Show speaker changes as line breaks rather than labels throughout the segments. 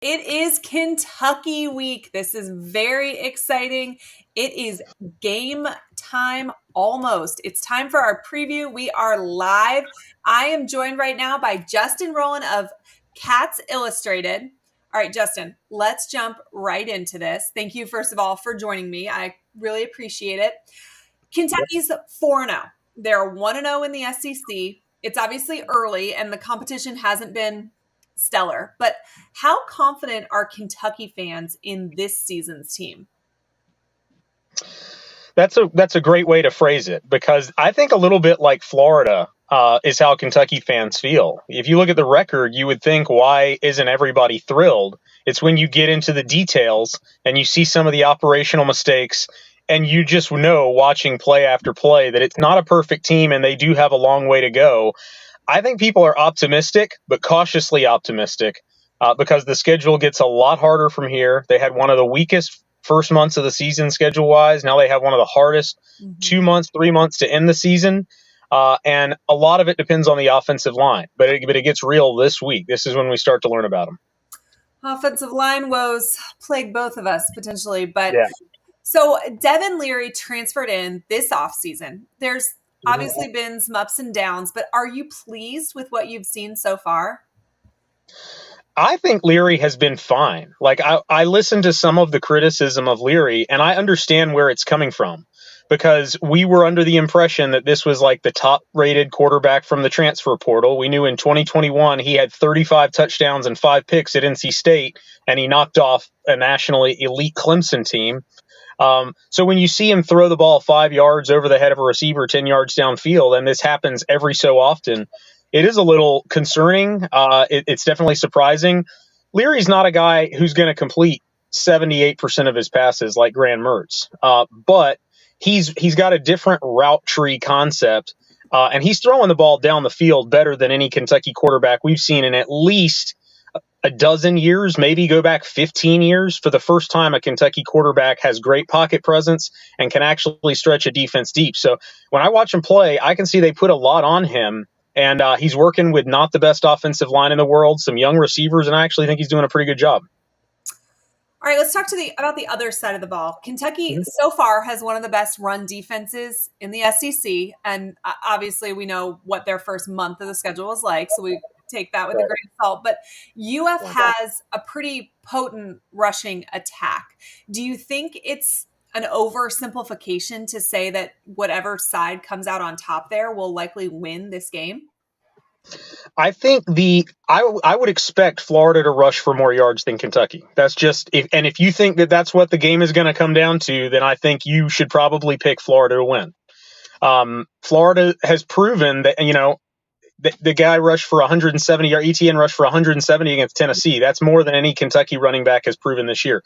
It is Kentucky week. This is very exciting. It is game time almost. It's time for our preview. We are live. I am joined right now by Justin Rowland of Cats Illustrated. All right, Justin, let's jump right into this. Thank you, first of all, for joining me. I really appreciate it. Kentucky's 4-0. They're 1-0 in the SEC. It's obviously early, and the competition hasn't been stellar. But how confident are Kentucky fans in this season's team?
That's a great way to phrase it, because I think a little bit like Florida is how Kentucky fans feel. If you look at the record, you would think, why isn't everybody thrilled? It's when you get into the details and you see some of the operational mistakes, and you just know, watching play after play, that it's not a perfect team and they do have a long way to go. I think people are optimistic, but cautiously optimistic, because the schedule gets a lot harder from here. They had one of the weakest first months of the season schedule-wise. Now they have one of the hardest 2 months, 3 months to end the season. And a lot of it depends on the offensive line. But it gets real this week. This is when we start to learn about them.
Offensive line woes plague both of us potentially. But
yeah.
So Devin Leary transferred in this offseason. There's obviously been some ups and downs, but are you pleased with what you've seen so far?
I think Leary has been fine. Like, I listened to some of the criticism of Leary, and I understand where it's coming from, because we were under the impression that this was like the top-rated quarterback from the transfer portal. We knew in 2021 he had 35 touchdowns and 5 picks at NC State, and he knocked off a nationally elite Clemson team. So when you see him throw the ball 5 yards over the head of a receiver 10 yards downfield, and this happens every so often, it is a little concerning. It's definitely surprising. Leary's not a guy who's going to complete 78% of his passes like Graham Mertz, but he's got a different route tree concept, and he's throwing the ball down the field better than any Kentucky quarterback we've seen in at least a dozen years, maybe go back 15 years. For the first time, a Kentucky quarterback has great pocket presence and can actually stretch a defense deep. So when I watch him play, I can see they put a lot on him. And he's working with not the best offensive line in the world, some young receivers, and I actually think he's doing a pretty good job.
All right, let's talk about the other side of the ball. Kentucky so far has one of the best run defenses in the SEC, and obviously we know what their first month of the schedule was like, so we take that with a grain of salt. But UF has a pretty potent rushing attack. Do you think it's an oversimplification to say that whatever side comes out on top there will likely win this game?
I think I would expect Florida to rush for more yards than Kentucky. That's just if you think that that's what the game is going to come down to, then I think you should probably pick Florida to win. Florida has proven that, the guy rushed for 170, or ETN rushed for 170 against Tennessee. That's more than any Kentucky running back has proven this year.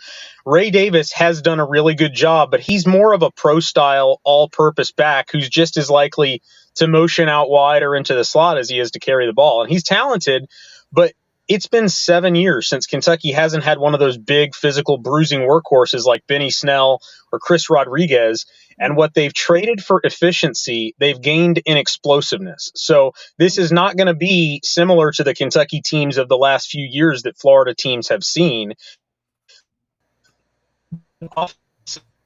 Ray Davis has done a really good job, but he's more of a pro-style, all-purpose back who's just as likely to motion out wide or into the slot as he is to carry the ball. And he's talented, but it's been 7 years since Kentucky hasn't had one of those big physical bruising workhorses like Benny Snell or Chris Rodriguez. And what they've traded for efficiency, they've gained in explosiveness. So this is not going to be similar to the Kentucky teams of the last few years that Florida teams have seen.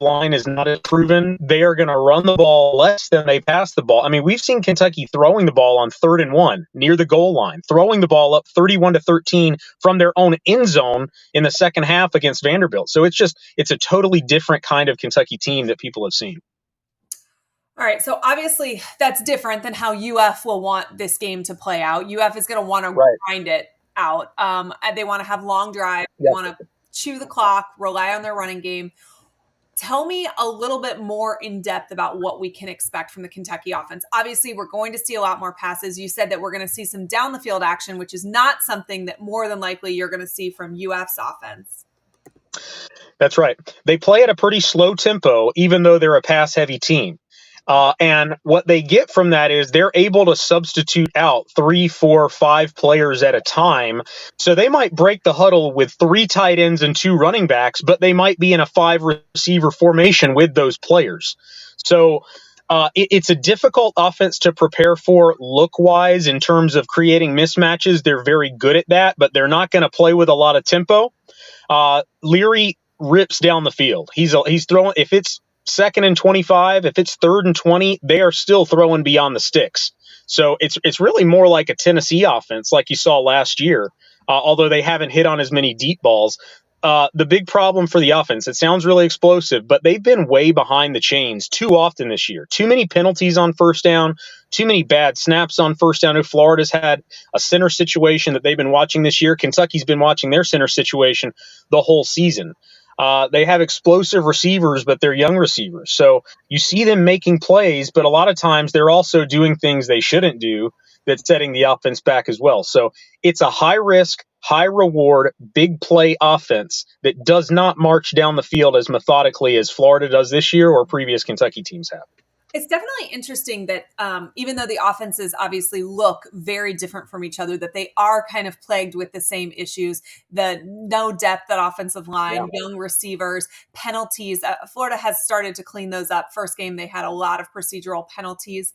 Line is not as proven. They are going to run the ball less than they pass the ball. I mean, we've seen Kentucky throwing the ball on 3rd and 1 near the goal line, throwing the ball up 31-13 from their own end zone in the second half against Vanderbilt. So it's a totally different kind of Kentucky team that people have seen.
All right, so obviously that's different than how UF will want this game to play out. UF is going to want to grind it out. They want to have long drives, they want to chew the clock, rely on their running game. Tell me a little bit more in depth about what we can expect from the Kentucky offense. Obviously, we're going to see a lot more passes. You said that we're going to see some down the field action, which is not something that more than likely you're going to see from UF's offense.
That's right. They play at a pretty slow tempo, even though they're a pass-heavy team. And what they get from that is they're able to substitute out 3, 4, 5 players at a time. So they might break the huddle with 3 tight ends and 2 running backs, but they might be in a 5 receiver formation with those players. So It's a difficult offense to prepare for look-wise in terms of creating mismatches. They're very good at that, but they're not going to play with a lot of tempo. Leary rips down the field. He's throwing, if it's 2nd and 25, if it's 3rd and 20, they are still throwing beyond the sticks. So it's really more like a Tennessee offense like you saw last year, although they haven't hit on as many deep balls. The big problem for the offense, it sounds really explosive, but they've been way behind the chains too often this year. Too many penalties on first down, too many bad snaps on first down. Florida's had a center situation that they've been watching this year. Kentucky's been watching their center situation the whole season. They have explosive receivers, but they're young receivers. So you see them making plays, but a lot of times they're also doing things they shouldn't do that's setting the offense back as well. So it's a high risk, high reward, big play offense that does not march down the field as methodically as Florida does this year or previous Kentucky teams have.
It's definitely interesting that even though the offenses obviously look very different from each other, that they are kind of plagued with the same issues, the no depth at offensive line, young receivers, penalties. Florida has started to clean those up. First game, they had a lot of procedural penalties.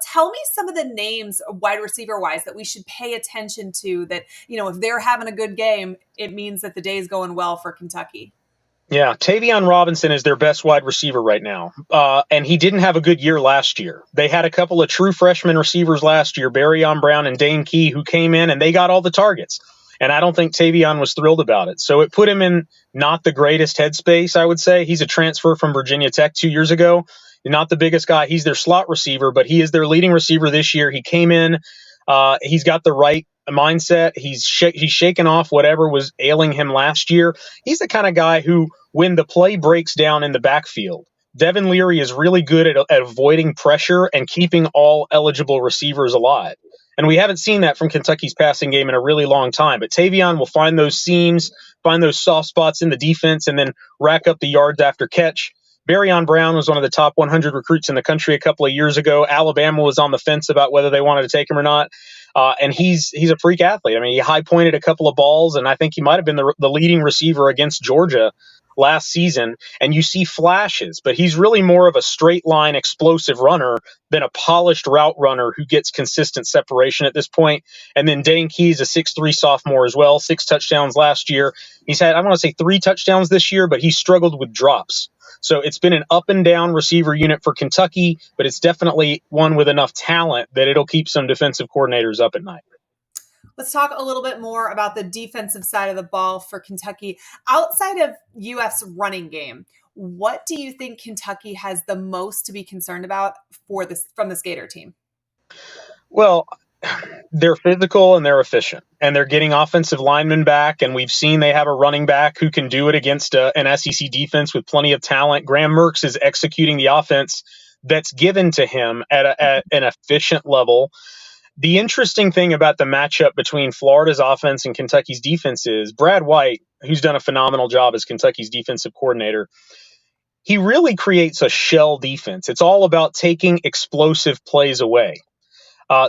Tell me some of the names wide receiver wise that we should pay attention to that, if they're having a good game, it means that the day is going well for Kentucky.
Yeah, Tavion Robinson is their best wide receiver right now, and he didn't have a good year last year. They had a couple of true freshman receivers last year, Barryon Brown and Dane Key, who came in and they got all the targets. And I don't think Tavion was thrilled about it. So it put him in not the greatest headspace, I would say. He's a transfer from Virginia Tech 2 years ago. Not the biggest guy. He's their slot receiver, but he is their leading receiver this year. He came in. He's got the right mindset. He's shaken off whatever was ailing him last year. He's the kind of guy who, when the play breaks down in the backfield, Devin Leary is really good at avoiding pressure and keeping all eligible receivers alive. And we haven't seen that from Kentucky's passing game in a really long time. But Tavion will find those seams, find those soft spots in the defense, and then rack up the yards after catch. Barryon Brown was one of the top 100 recruits in the country a couple of years ago. Alabama was on the fence about whether they wanted to take him or not. And he's a freak athlete. I mean, he high-pointed a couple of balls, and I think he might have been the leading receiver against Georgia last season. And you see flashes, but he's really more of a straight-line explosive runner than a polished route runner who gets consistent separation at this point. And then Dane Key is a 6'3 sophomore as well, 6 touchdowns last year. He's had, I want to say 3 touchdowns this year, but he struggled with drops. So it's been an up and down receiver unit for Kentucky, but it's definitely one with enough talent that it'll keep some defensive coordinators up at night.
Let's talk a little bit more about the defensive side of the ball for Kentucky. Outside of UF's running game, what do you think Kentucky has the most to be concerned about from this Gator team?
Well, they're physical and they're efficient, and they're getting offensive linemen back. And we've seen they have a running back who can do it against an SEC defense with plenty of talent. Graham Mertz is executing the offense that's given to him at an efficient level. The interesting thing about the matchup between Florida's offense and Kentucky's defense is Brad White, who's done a phenomenal job as Kentucky's defensive coordinator. He really creates a shell defense. It's all about taking explosive plays away.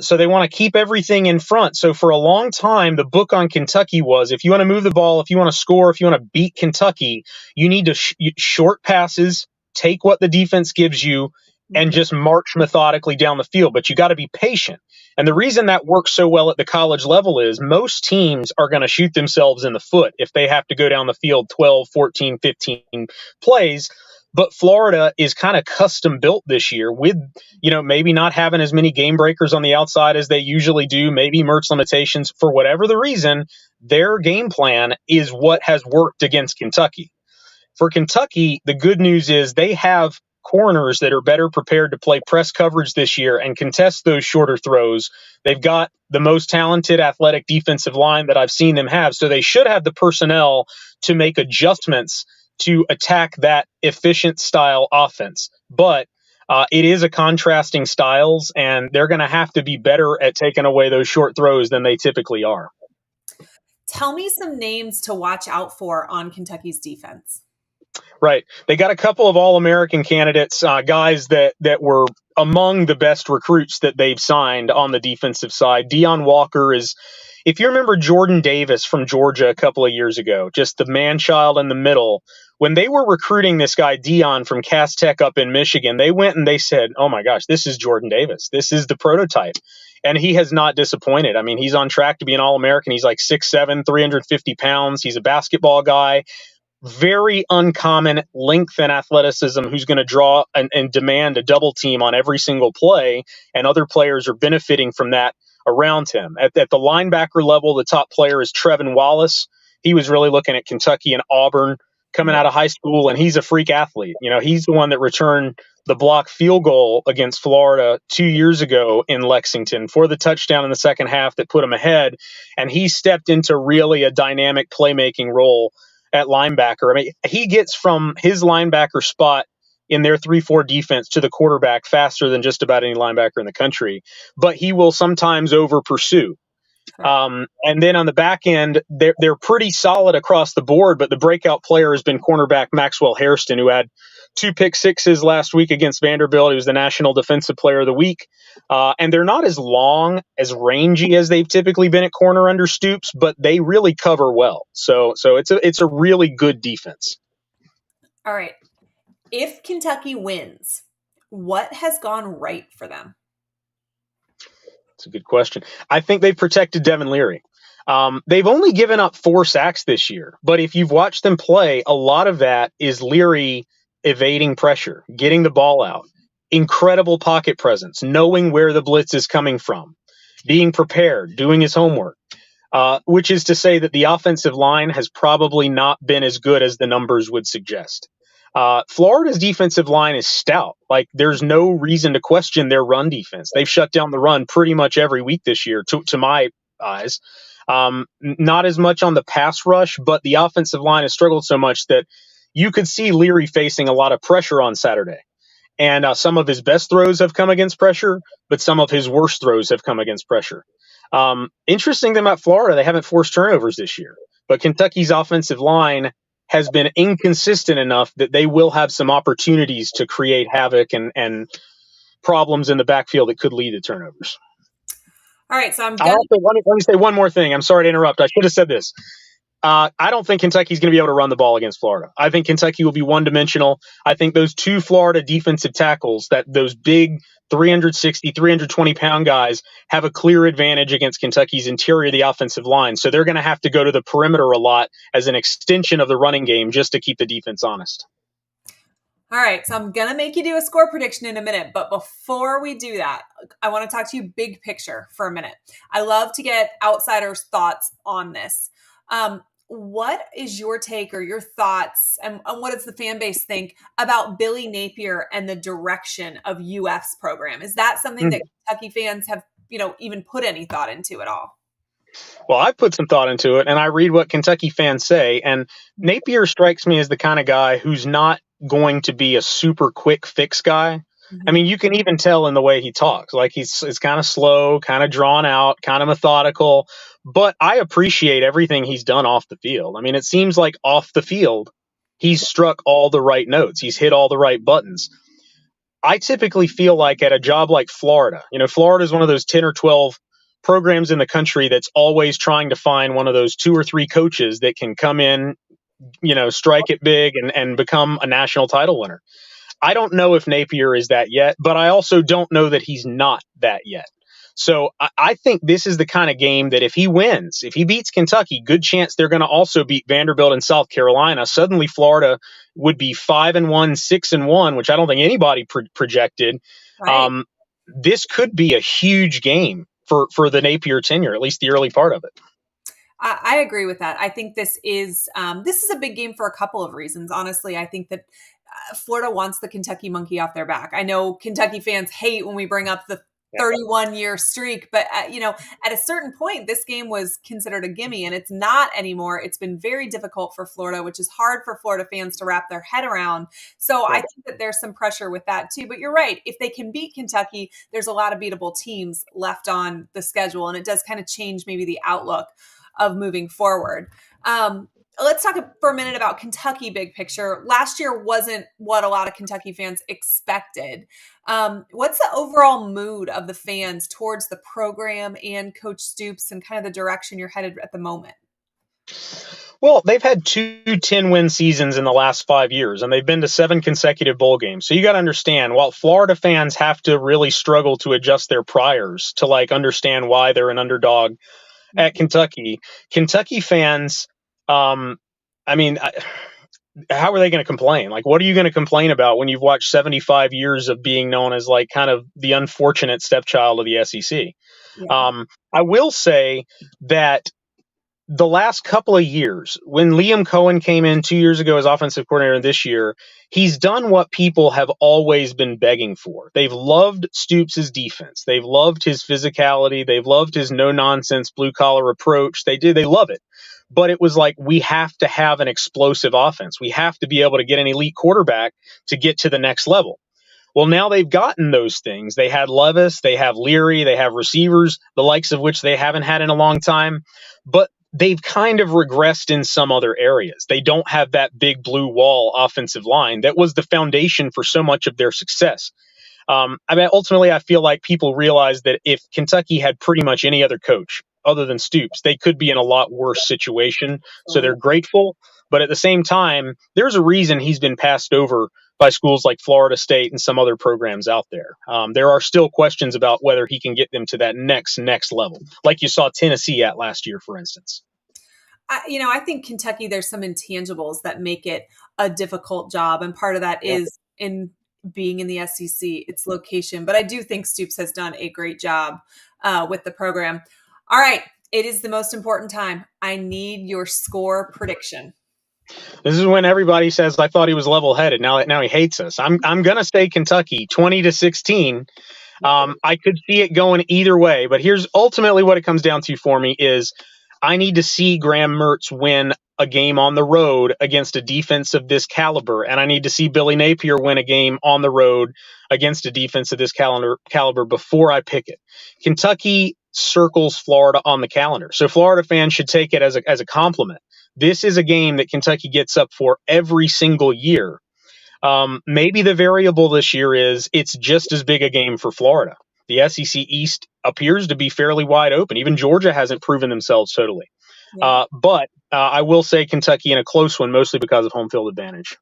So they want to keep everything in front. So for a long time, the book on Kentucky was, if you want to move the ball, if you want to score, if you want to beat Kentucky, you need to short passes, take what the defense gives you, and just march methodically down the field. But you got to be patient. And the reason that works so well at the college level is most teams are going to shoot themselves in the foot if they have to go down the field 12, 14, 15 plays. But Florida is kind of custom built this year with, maybe not having as many game breakers on the outside as they usually do, maybe Mertz limitations. For whatever the reason, their game plan is what has worked against Kentucky. For Kentucky, the good news is they have corners that are better prepared to play press coverage this year and contest those shorter throws. They've got the most talented athletic defensive line that I've seen them have. So they should have the personnel to make adjustments to attack that efficient style offense. But it is a contrasting styles, and they're going to have to be better at taking away those short throws than they typically are.
Tell me some names to watch out for on Kentucky's defense.
Right. They got a couple of All-American candidates, guys that were among the best recruits that they've signed on the defensive side. Deion Walker is, if you remember Jordan Davis from Georgia a couple of years ago, just the man-child in the middle. When they were recruiting this guy Dion from Cass Tech up in Michigan, they went and they said, "Oh my gosh, this is Jordan Davis. This is the prototype." And he has not disappointed. I mean, he's on track to be an All-American. He's like 6'7", 350 pounds. He's a basketball guy, very uncommon length and athleticism, who's going to draw and demand a double team on every single play, and other players are benefiting from that around him. At the linebacker level, the top player is Trevin Wallace. He was really looking at Kentucky and Auburn coming out of high school, and he's a freak athlete. You know, he's the one that returned the block field goal against Florida 2 years ago in Lexington for the touchdown in the second half that put him ahead, and he stepped into really a dynamic playmaking role at linebacker. I mean, he gets from his linebacker spot in their 3-4 defense to the quarterback faster than just about any linebacker in the country, but he will sometimes over pursue. And then on the back end, they're pretty solid across the board, but the breakout player has been cornerback Maxwell Hairston, who had 2 pick sixes last week against Vanderbilt. He was the National Defensive Player of the Week. And they're not as long, as rangy as they've typically been at corner under Stoops, but they really cover well. So it's a really good defense.
All right. If Kentucky wins, what has gone right for them?
It's a good question. I think they've protected Devin Leary. They've only given up 4 sacks this year, but if you've watched them play, a lot of that is Leary evading pressure, getting the ball out, incredible pocket presence, knowing where the blitz is coming from, being prepared, doing his homework, which is to say that the offensive line has probably not been as good as the numbers would suggest. Florida's defensive line is stout. Like, there's no reason to question their run defense. They've shut down the run pretty much every week this year, to my eyes. Not as much on the pass rush, but the offensive line has struggled so much that you could see Leary facing a lot of pressure on Saturday. And some of his best throws have come against pressure, but some of his worst throws have come against pressure. Interesting thing about Florida, they haven't forced turnovers this year, but Kentucky's offensive line has been inconsistent enough that they will have some opportunities to create havoc and problems in the backfield that could lead to turnovers.
All right, so
let me say one more thing. I'm sorry to interrupt. I should have said this. I don't think Kentucky's going to be able to run the ball against Florida. I think Kentucky will be one-dimensional. I think those 2 Florida defensive tackles, those big 360, 320-pound guys, have a clear advantage against Kentucky's interior of the offensive line. So they're going to have to go to the perimeter a lot as an extension of the running game just to keep the defense honest.
All right, so I'm going to make you do a score prediction in a minute, but before we do that, I want to talk to you big picture for a minute. I love to get outsiders' thoughts on this. What is your take or your thoughts, and what does the fan base think about Billy Napier and the direction of UF's program? Is that something that Kentucky fans have, even put any thought into at all?
Well, I put some thought into it, and I read what Kentucky fans say, and Napier strikes me as the kind of guy who's not going to be a super quick fix guy. I mean, you can even tell in the way he talks. Like, it's kind of slow, kind of drawn out, kind of methodical. But I appreciate everything he's done off the field. I mean, it seems like off the field, he's struck all the right notes. He's hit all the right buttons. I typically feel like at a job like Florida, Florida is one of those 10 or 12 programs in the country that's always trying to find one of those 2 or 3 coaches that can come in, strike it big and become a national title winner. I don't know if Napier is that yet, but I also don't know that he's not that yet. So I think this is the kind of game that if he wins, if he beats Kentucky, good chance they're going to also beat Vanderbilt and South Carolina. Suddenly Florida would be 5-1, 6-1, which I don't think anybody projected. Right. This could be a huge game for the Napier tenure, at least the early part of it.
I agree with that. I think this is a big game for a couple of reasons. Honestly, I think that Florida wants the Kentucky monkey off their back. I know Kentucky fans hate when we bring up the 31-year streak, but at a certain point, this game was considered a gimme, and it's not anymore. It's been very difficult for Florida, which is hard for Florida fans to wrap their head around. So I think that there's some pressure with that too. But you're right. If they can beat Kentucky, there's a lot of beatable teams left on the schedule, and it does kind of change maybe the outlook of moving forward. Let's talk for a minute about Kentucky big picture. Last year wasn't what a lot of Kentucky fans expected. What's the overall mood of the fans towards the program and Coach Stoops and kind of the direction you're headed at the moment?
Well, they've had 2 10-win seasons in the last 5 years, and they've been to 7 consecutive bowl games. So you got to understand, while Florida fans have to really struggle to adjust their priors to like understand why they're an underdog at Kentucky, Kentucky fans, um, I mean, how are they going to complain? Like, what are you going to complain about when you've watched 75 years of being known as like kind of the unfortunate stepchild of the SEC?
Yeah.
Um, I will say that the last couple of years, when Liam Cohen came in 2 years ago as offensive coordinator, and this year, he's done what people have always been begging for. They've loved Stoops' defense. They've loved his physicality. They've loved his no nonsense blue collar approach. They love it. But it was like, we have to have an explosive offense. We have to be able to get an elite quarterback to get to the next level. Well, now they've gotten those things. They had Levis, they have Leary, they have receivers, the likes of which they haven't had in a long time. But they've kind of regressed in some other areas. They don't have that big blue wall offensive line that was the foundation for so much of their success. I mean, ultimately, I feel like people realize that if Kentucky had pretty much any other coach other than Stoops, they could be in a lot worse situation. So they're grateful. But at the same time, there's a reason he's been passed over by schools like Florida State and some other programs out there. There are still questions about whether he can get them to that next level, like you saw Tennessee at last year, for instance.
I think Kentucky, there's some intangibles that make it a difficult job. And part of that
Yeah.
is in being in the SEC, its location. But I do think Stoops has done a great job with the program. All right. It is the most important time. I need your score prediction.
This is when everybody says I thought he was level headed. Now he hates us. I'm gonna say Kentucky 20-16. I could see it going either way, but here's ultimately what it comes down to for me is I need to see Graham Mertz win a game on the road against a defense of this caliber, and I need to see Billy Napier win a game on the road against a defense of this caliber before I pick it. Kentucky circles Florida on the calendar, so Florida fans should take it as a compliment. This is a game that Kentucky gets up for every single year. Maybe the variable this year is it's just as big a game for Florida. The SEC East appears to be fairly wide open. Even Georgia hasn't proven themselves totally.
Yeah.
But I will say Kentucky in a close one, mostly because of home field advantage.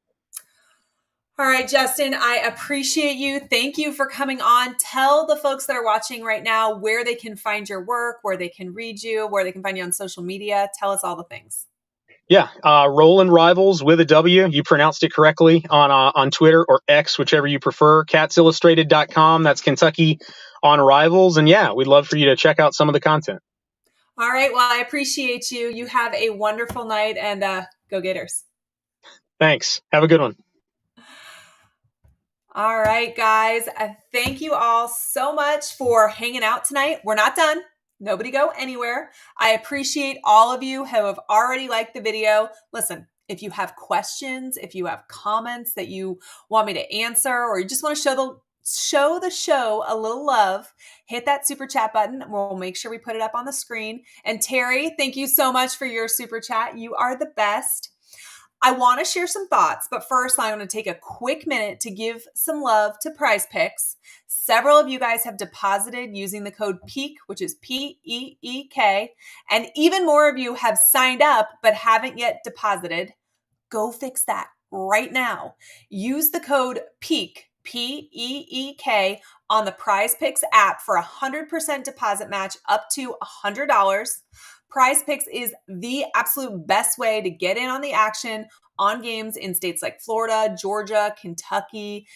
All right, Justin, I appreciate you. Thank you for coming on. Tell the folks that are watching right now where they can find your work, where they can read you, where they can find you on social media. Tell us all the things.
Yeah, Roland Rivals with a W. You pronounced it correctly on Twitter or X, whichever you prefer. CatsIllustrated.com. That's Kentucky on Rivals. And yeah, we'd love for you to check out some of the content.
All right. Well, I appreciate you. You have a wonderful night and go Gators.
Thanks. Have a good one.
All right, guys. Thank you all so much for hanging out tonight. We're not done. Nobody go anywhere. I appreciate all of you who have already liked the video. Listen, if you have questions, if you have comments that you want me to answer, or you just want to show the show a little love, hit that super chat button. We'll make sure we put it up on the screen. And Terry, thank you so much for your super chat. You are the best. I want to share some thoughts, but first I'm going to take a quick minute to give some love to Prize Picks. Several of you guys have deposited using the code PEEK, which is P-E-E-K, and even more of you have signed up but haven't yet deposited. Go fix that right now. Use the code PEEK, P-E-E-K, on the Prize Picks app for a 100% deposit match up to $100. Prize Picks is the absolute best way to get in on the action on games in states like Florida, Georgia, Kentucky,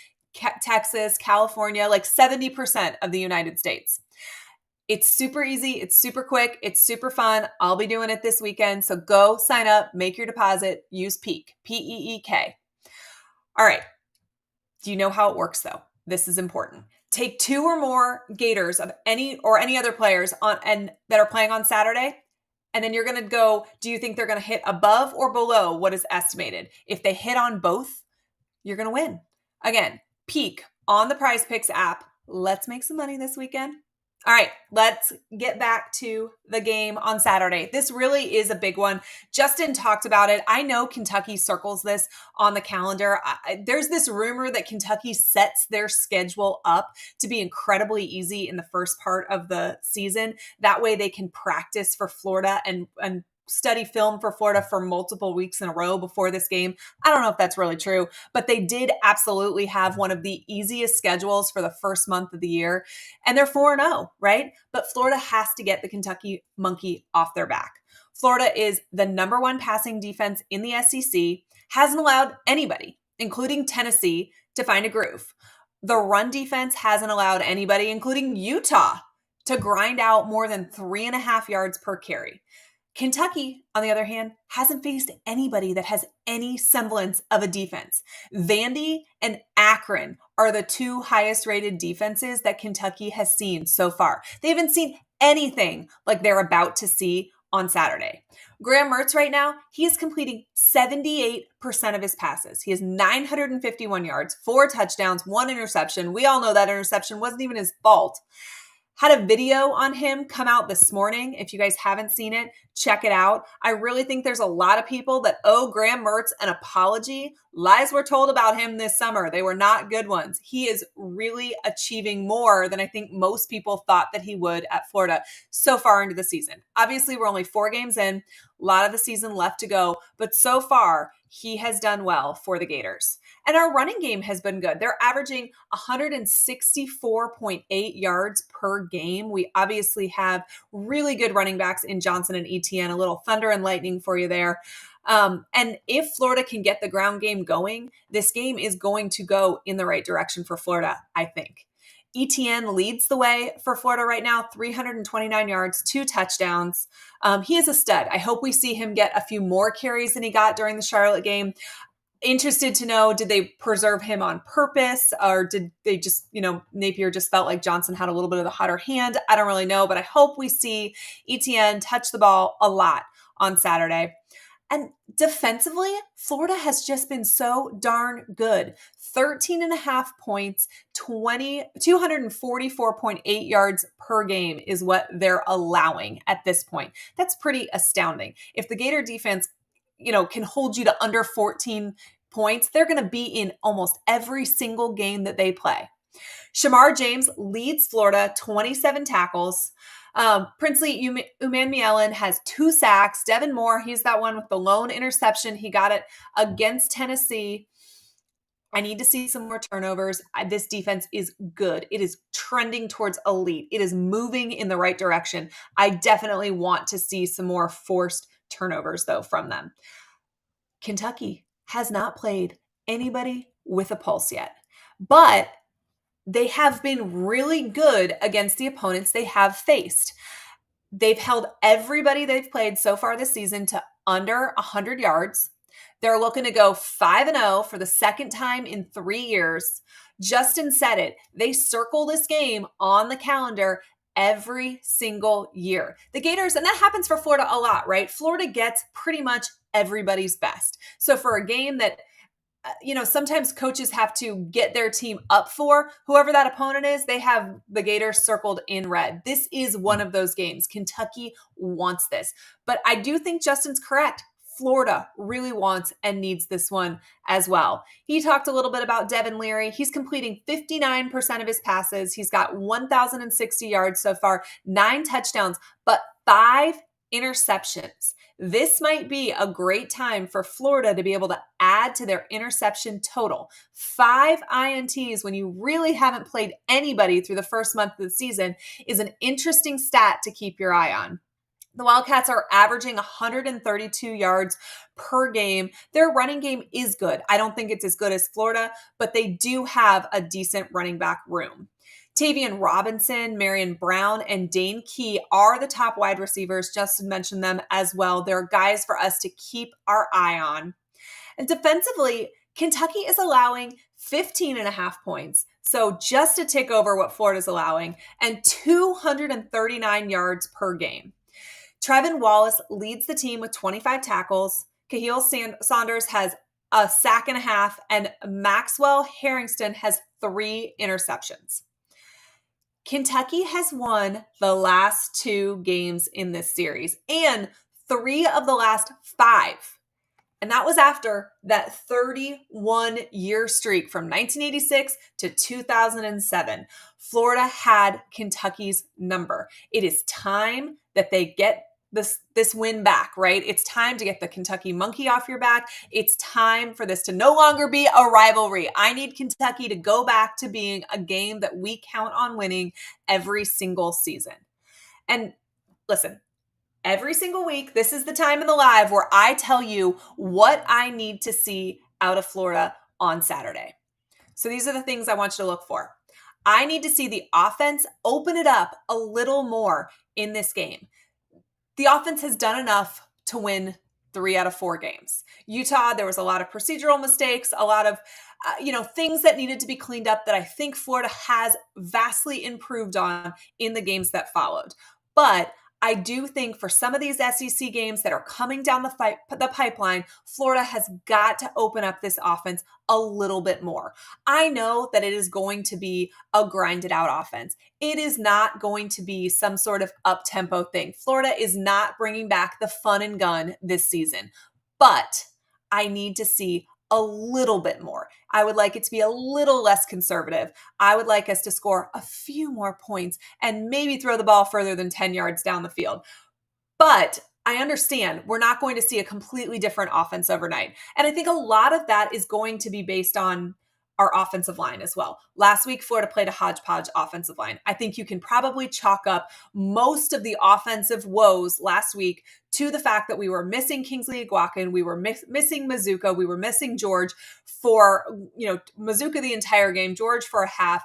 Texas, California, like 70% of the United States. It's super easy. It's super quick. It's super fun. I'll be doing it this weekend. So go sign up, make your deposit, use PEEK, P-E-E-K. All right. Do you know how it works though? This is important. Take 2 or more Gators of any other players that are playing on Saturday. And then you're going to go, do you think they're going to hit above or below what is estimated? If they hit on both, you're going to win. Again, PEEK on the Prize Picks app. Let's make some money this weekend. All right, let's get back to the game on Saturday. This really is a big one. Justin talked about it. I know Kentucky circles this on the calendar. There's this rumor that Kentucky sets their schedule up to be incredibly easy in the first part of the season. That way they can practice for Florida and study film for Florida for multiple weeks in a row before this game. I don't know if that's really true, but they did absolutely have one of the easiest schedules for the first month of the year. And they're 4-0, right? But Florida has to get the Kentucky monkey off their back. Florida is the number one passing defense in the SEC, hasn't allowed anybody, including Tennessee, to find a groove. The run defense hasn't allowed anybody, including Utah, to grind out more than 3.5 yards per carry. Kentucky, on the other hand, hasn't faced anybody that has any semblance of a defense. Vandy and Akron are the two highest rated defenses that Kentucky has seen so far. They haven't seen anything like they're about to see on Saturday. Graham Mertz right now, he is completing 78% of his passes. He has 951 yards, 4 touchdowns, 1 interception. We all know that interception wasn't even his fault. Had a video on him come out this morning. If you guys haven't seen it, check it out. I really think there's a lot of people that owe Graham Mertz an apology. Lies were told about him this summer. They were not good ones. He is really achieving more than I think most people thought that he would at Florida so far into the season. Obviously, we're only 4 games in, a lot of the season left to go, but so far, he has done well for the Gators. And our running game has been good. They're averaging 164.8 yards per game. We obviously have really good running backs in Johnson and Etienne, a little thunder and lightning for you there. And if Florida can get the ground game going, this game is going to go in the right direction for Florida, I think. Etienne leads the way for Florida right now, 329 yards, 2 touchdowns. He is a stud. I hope we see him get a few more carries than he got during the Charlotte game. Interested to know, did they preserve him on purpose, or did they just, Napier just felt like Johnson had a little bit of the hotter hand? I don't really know, but I hope we see Etienne touch the ball a lot on Saturday. And defensively, Florida has just been so darn good. 13.5 points, 244.8 yards per game is what they're allowing at this point. That's pretty astounding. If the Gator defense, can hold you to under 14 points, they're going to be in almost every single game that they play. Shamar James leads Florida, 27 tackles. Princely Umanmielen has 2 sacks. Devin Moore, he's that one with the lone interception. He got it against Tennessee. I need to see some more turnovers. This defense is good. It is trending towards elite. It is moving in the right direction. I definitely want to see some more forced turnovers, though, from them. Kentucky has not played anybody with a pulse yet, but they have been really good against the opponents they have faced. They've held everybody they've played so far this season to under 100 yards. They're looking to go 5-0 for the second time in 3 years. Justin said it. They circle this game on the calendar every single year. The Gators, and that happens for Florida a lot, right? Florida gets pretty much everybody's best. So for a game that, sometimes coaches have to get their team up for, whoever that opponent is, they have the Gators circled in red. This is one of those games. Kentucky wants this. But I do think Justin's correct. Florida really wants and needs this one as well. He talked a little bit about Devin Leary. He's completing 59% of his passes. He's got 1,060 yards so far, 9 touchdowns, but 5 interceptions. This might be a great time for Florida to be able to add to their interception total. 5 INTs when you really haven't played anybody through the first month of the season is an interesting stat to keep your eye on. The Wildcats are averaging 132 yards per game. Their running game is good. I don't think it's as good as Florida, but they do have a decent running back room. Tavian Robinson, Marion Brown, and Dane Key are the top wide receivers. Justin mentioned them as well. They're guys for us to keep our eye on. And defensively, Kentucky is allowing 15.5 points, so just a tick over what Florida's allowing, and 239 yards per game. Trevin Wallace leads the team with 25 tackles. Kahil Saunders has a sack and a half, and Maxwell Harringston has 3 interceptions. Kentucky has won the last 2 games in this series and 3 of the last 5. And that was after that 31-year streak from 1986 to 2007. Florida had Kentucky's number. It is time that they get this win back, right? It's time to get the Kentucky monkey off your back. It's time for this to no longer be a rivalry. I need Kentucky to go back to being a game that we count on winning every single season. And listen, every single week, this is the time in the live where I tell you what I need to see out of Florida on Saturday. So these are the things I want you to look for. I need to see the offense open it up a little more in this game. The offense has done enough to win 3 out of 4 games. Utah, there was a lot of procedural mistakes, a lot of things that needed to be cleaned up that I think Florida has vastly improved on in the games that followed. But I do think for some of these SEC games that are coming down the pipeline, Florida has got to open up this offense a little bit more. I know that it is going to be a grinded out offense. It is not going to be some sort of up-tempo thing. Florida is not bringing back the fun and gun this season, but I need to see a little bit more. I would like it to be a little less conservative. I would like us to score a few more points and maybe throw the ball further than 10 yards down the field. But I understand we're not going to see a completely different offense overnight. And I think a lot of that is going to be based on our offensive line as well. Last week, Florida played a hodgepodge offensive line. I think you can probably chalk up most of the offensive woes last week to the fact that we were missing Kingsley Eguakun, we were missing Mazuka, we were missing George for, Mazuka the entire game, George for a half.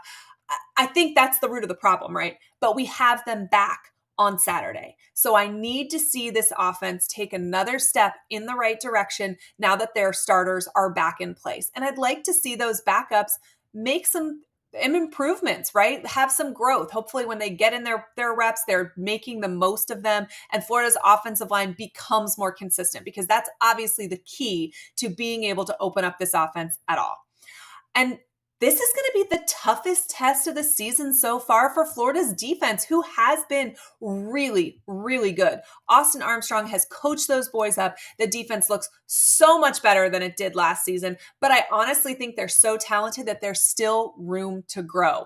I think that's the root of the problem, right? But we have them back on Saturday. So I need to see this offense take another step in the right direction now that their starters are back in place. And I'd like to see those backups make some improvements, right? Have some growth. Hopefully when they get in their reps, they're making the most of them and Florida's offensive line becomes more consistent because that's obviously the key to being able to open up this offense at all. And this is going to be the toughest test of the season so far for Florida's defense, who has been really, really good. Austin Armstrong has coached those boys up. The defense looks so much better than it did last season, but I honestly think they're so talented that there's still room to grow.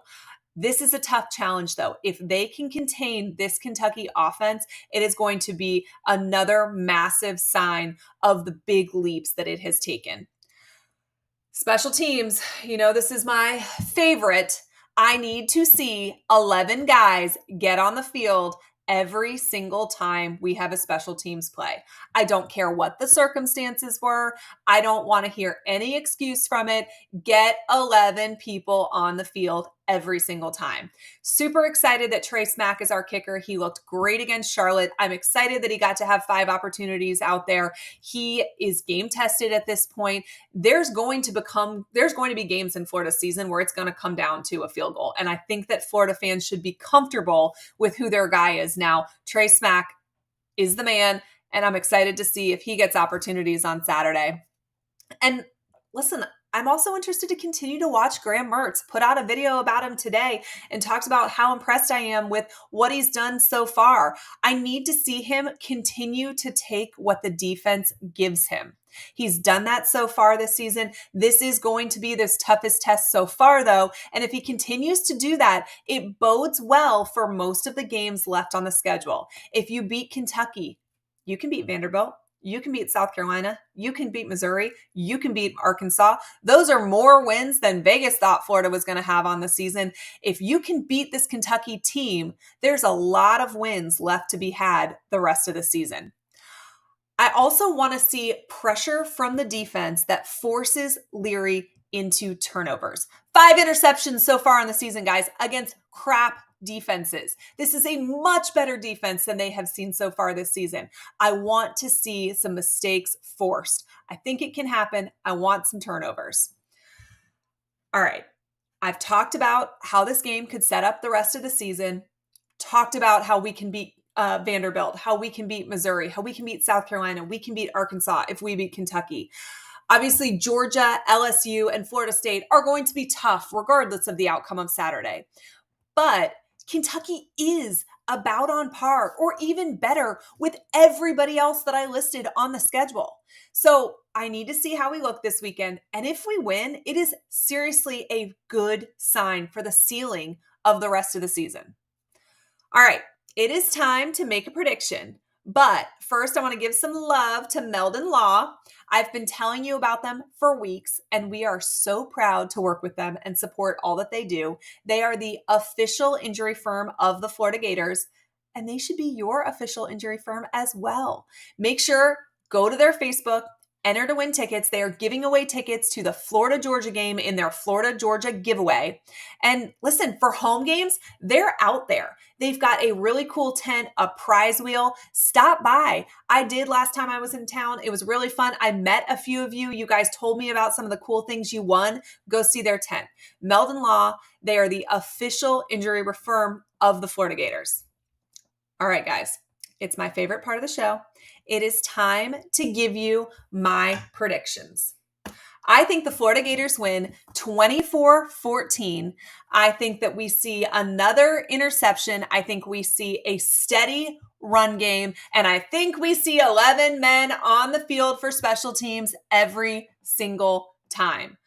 This is a tough challenge, though. If they can contain this Kentucky offense, it is going to be another massive sign of the big leaps that it has taken. Special teams, this is my favorite. I need to see 11 guys get on the field every single time we have a special teams play. I don't care what the circumstances were. I don't want to hear any excuse from it. Get 11 people on the field every single time. Super excited that Trey Smack is our kicker. He looked great against Charlotte. I'm excited that he got to have 5 opportunities out there. He is game tested at this point. There's going to be games in Florida's season where it's going to come down to a field goal. And I think that Florida fans should be comfortable with who their guy is now. Trey Smack is the man, and I'm excited to see if he gets opportunities on Saturday. And listen, I'm also interested to continue to watch Graham Mertz. Put out a video about him today and talked about how impressed I am with what he's done so far. I need to see him continue to take what the defense gives him. He's done that so far this season. This is going to be this toughest test so far, though. And if he continues to do that, it bodes well for most of the games left on the schedule. If you beat Kentucky, you can beat Vanderbilt. You can beat South Carolina. You can beat Missouri. You can beat Arkansas. Those are more wins than Vegas thought Florida was going to have on the season. If you can beat this Kentucky team, there's a lot of wins left to be had the rest of the season. I also want to see pressure from the defense that forces Leary into turnovers. 5 interceptions so far in the season, guys, against crap defenses. This is a much better defense than they have seen so far this season. I want to see some mistakes forced. I think it can happen. I want some turnovers. All right. I've talked about how this game could set up the rest of the season, talked about how we can beat Vanderbilt, how we can beat Missouri, how we can beat South Carolina, we can beat Arkansas if we beat Kentucky. Obviously, Georgia, LSU, and Florida State are going to be tough regardless of the outcome of Saturday. But Kentucky is about on par or even better with everybody else that I listed on the schedule. So I need to see how we look this weekend. And if we win, it is seriously a good sign for the ceiling of the rest of the season. All right, it is time to make a prediction But first, I want to give some love to Meldon Law. I've been telling you about them for weeks, and we are so proud to work with them and support all that they do. They are the official injury firm of the Florida Gators, and they should be your official injury firm as well. Make sure, go to their Facebook, enter to win tickets. They are giving away tickets to the Florida Georgia game in their Florida Georgia giveaway. And listen, for home games, they're out there. They've got a really cool tent, a prize wheel. Stop by. I did last time I was in town. It was really fun. I met a few of you. You guys told me about some of the cool things you won. Go see their tent. Meldon Law, they are the official injury firm of the Florida Gators. All right, guys, it's my favorite part of the show. It is time to give you my predictions. I think the Florida Gators win 24-14. I think that we see another interception. I think we see a steady run game. And I think we see 11 men on the field for special teams every single time.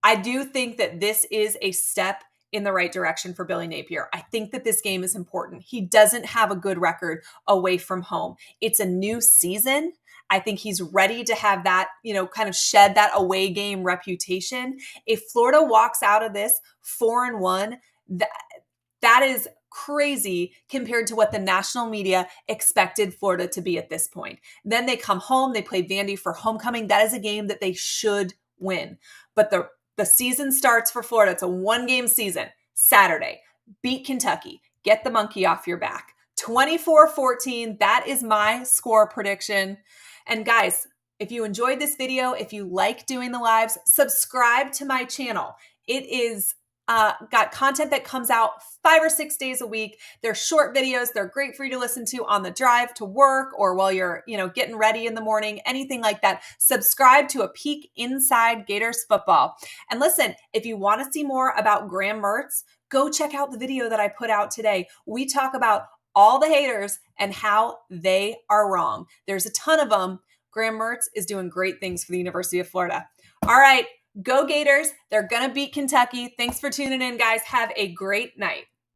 I do think that this is a step in the right direction for Billy Napier. I think that this game is important. He doesn't have a good record away from home. It's a new season. I think he's ready to have that, kind of shed that away game reputation. If Florida walks out of this 4-1, that is crazy compared to what the national media expected Florida to be at this point. Then they come home, they play Vandy for homecoming. That is a game that they should win. But the season starts for Florida. It's a one-game season. Saturday, beat Kentucky. Get the monkey off your back. 24-14, that is my score prediction. And guys, if you enjoyed this video, if you like doing the lives, subscribe to my channel. It is got content that comes out 5 or 6 days a week. They're short videos. They're great for you to listen to on the drive to work or while you're, getting ready in the morning, anything like that. Subscribe to a peek inside Gators football. And listen, if you want to see more about Graham Mertz, go check out the video that I put out today. We talk about all the haters and how they are wrong. There's a ton of them. Graham Mertz is doing great things for the University of Florida. All right. Go Gators. They're going to beat Kentucky. Thanks for tuning in, guys. Have a great night.